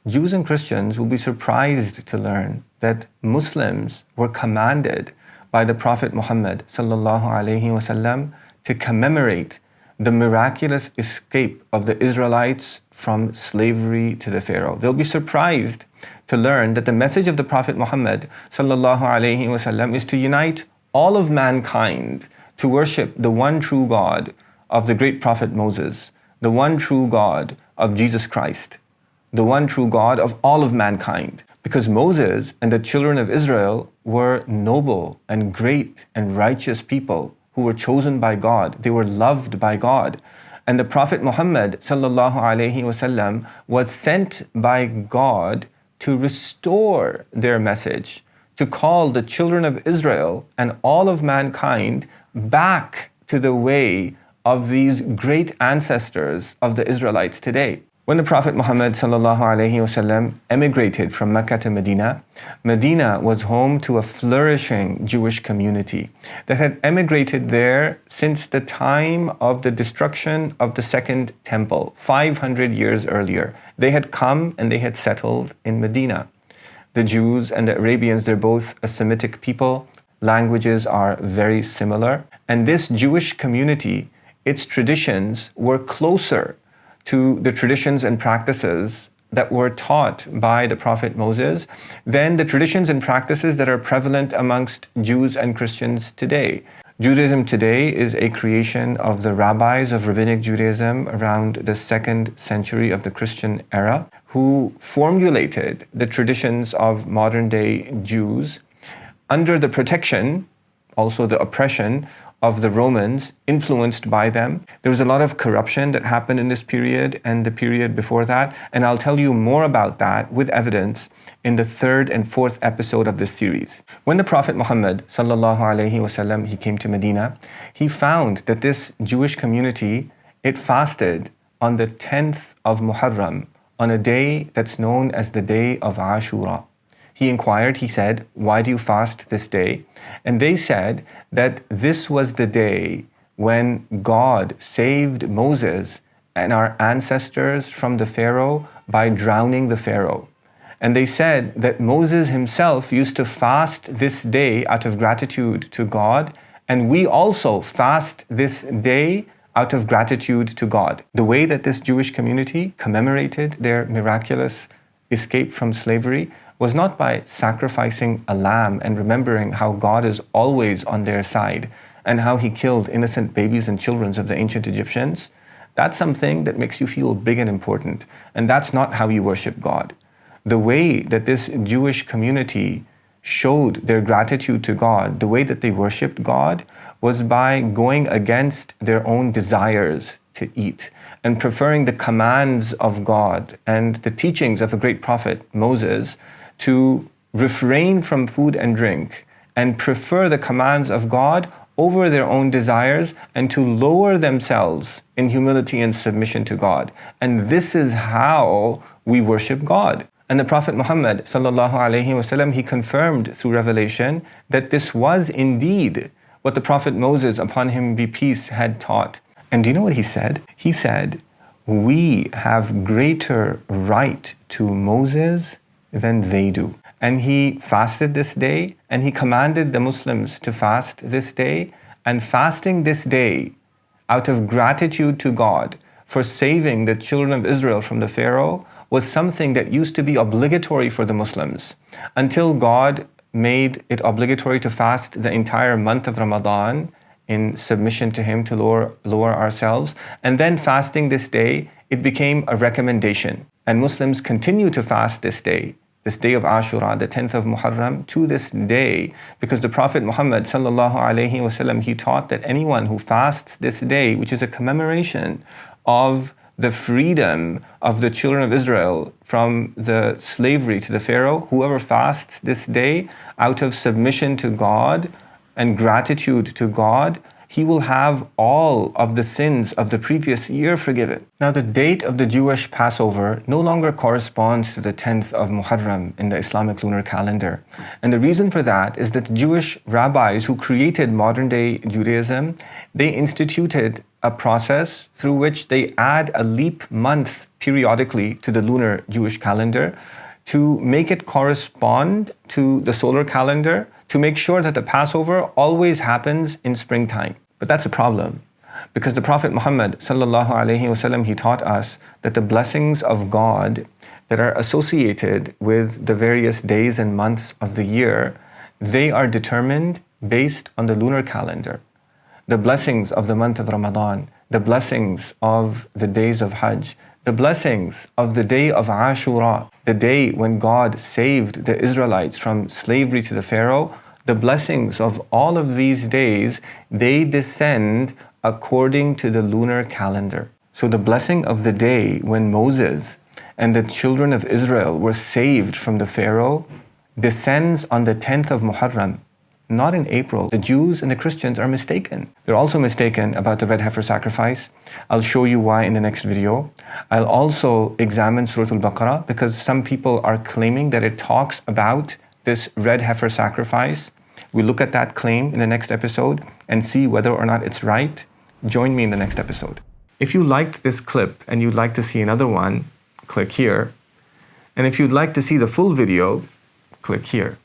Jews and Christians will be surprised to learn that Muslims were commanded by the Prophet Muhammad ﷺ to commemorate the miraculous escape of the Israelites from slavery to the Pharaoh. They'll be surprised to learn that the message of the Prophet Muhammad ﷺ is to unite all of mankind to worship the one true God of the great Prophet Moses, the one true God of Jesus Christ, the one true God of all of mankind. Because Moses and the children of Israel were noble and great and righteous people who were chosen by God. They were loved by God. And the Prophet Muhammad ﷺ was sent by God to restore their message, to call the children of Israel and all of mankind back to the way of these great ancestors of the Israelites today. When the Prophet Muhammad ﷺ emigrated from Mecca to Medina, Medina was home to a flourishing Jewish community that had emigrated there since the time of the destruction of the Second Temple, 500 years earlier. They had come and they had settled in Medina. The Jews and the Arabians, they're both a Semitic people. Languages are very similar. And this Jewish community, its traditions were closer to the traditions and practices that were taught by the Prophet Moses than the traditions and practices that are prevalent amongst Jews and Christians today. Judaism today is a creation of the rabbis of rabbinic Judaism around the 2nd century of the Christian era, who formulated the traditions of modern-day Jews under the protection, also the oppression, of the Romans, influenced by them. There was a lot of corruption that happened in this period and the period before that, and I'll tell you more about that with evidence in the 3rd and 4th episode of this series. When the Prophet Muhammad ﷺ, he came to Medina, he found that this Jewish community, it fasted on the 10th of Muharram, on a day that's known as the day of Ashura. He inquired, he said, "Why do you fast this day?" And they said that this was the day when God saved Moses and our ancestors from the Pharaoh by drowning the Pharaoh. And they said that Moses himself used to fast this day out of gratitude to God, and we also fast this day out of gratitude to God. The way that this Jewish community commemorated their miraculous escape from slavery was not by sacrificing a lamb and remembering how God is always on their side and how he killed innocent babies and children of the ancient Egyptians. That's something that makes you feel big and important, and that's not how you worship God. The way that this Jewish community showed their gratitude to God, the way that they worshiped God, was by going against their own desires to eat and preferring the commands of God and the teachings of a great prophet, Moses, to refrain from food and drink and prefer the commands of God over their own desires and to lower themselves in humility and submission to God. And this is how we worship God. And the Prophet Muhammad ﷺ, he confirmed through revelation that this was indeed what the Prophet Moses, upon him be peace, had taught. And do you know what he said? He said, "We have greater right to Moses than they do." And he fasted this day, and he commanded the Muslims to fast this day. And fasting this day out of gratitude to God for saving the children of Israel from the Pharaoh was something that used to be obligatory for the Muslims until God made it obligatory to fast the entire month of Ramadan in submission to him, to lower ourselves. And then fasting this day, it became a recommendation. And Muslims continue to fast this day of Ashura, the 10th of Muharram, to this day, because the Prophet Muhammad ﷺ, he taught that anyone who fasts this day, which is a commemoration of the freedom of the children of Israel from the slavery to the Pharaoh, whoever fasts this day out of submission to God and gratitude to God, he will have all of the sins of the previous year forgiven. Now, the date of the Jewish Passover no longer corresponds to the 10th of Muharram in the Islamic lunar calendar. And the reason for that is that the Jewish rabbis who created modern-day Judaism, they instituted a process through which they add a leap month periodically to the lunar Jewish calendar to make it correspond to the solar calendar, to make sure that the Passover always happens in springtime. But that's a problem, because the Prophet Muhammad sallallahu alaihi wasallam, he taught us that the blessings of God that are associated with the various days and months of the year, they are determined based on the lunar calendar. The blessings of the month of Ramadan, the blessings of the days of Hajj, the blessings of the day of Ashura, the day when God saved the Israelites from slavery to the Pharaoh, the blessings of all of these days, they descend according to the lunar calendar. So the blessing of the day when Moses and the children of Israel were saved from the Pharaoh descends on the 10th of Muharram, not in April. The Jews and the Christians are mistaken. They're also mistaken about the red heifer sacrifice. I'll show you why in the next video. I'll also examine Surah Al-Baqarah, because some people are claiming that it talks about this red heifer sacrifice. We'll look at that claim in the next episode and see whether or not it's right. Join me in the next episode. If you liked this clip and you'd like to see another one, click here. And if you'd like to see the full video, click here.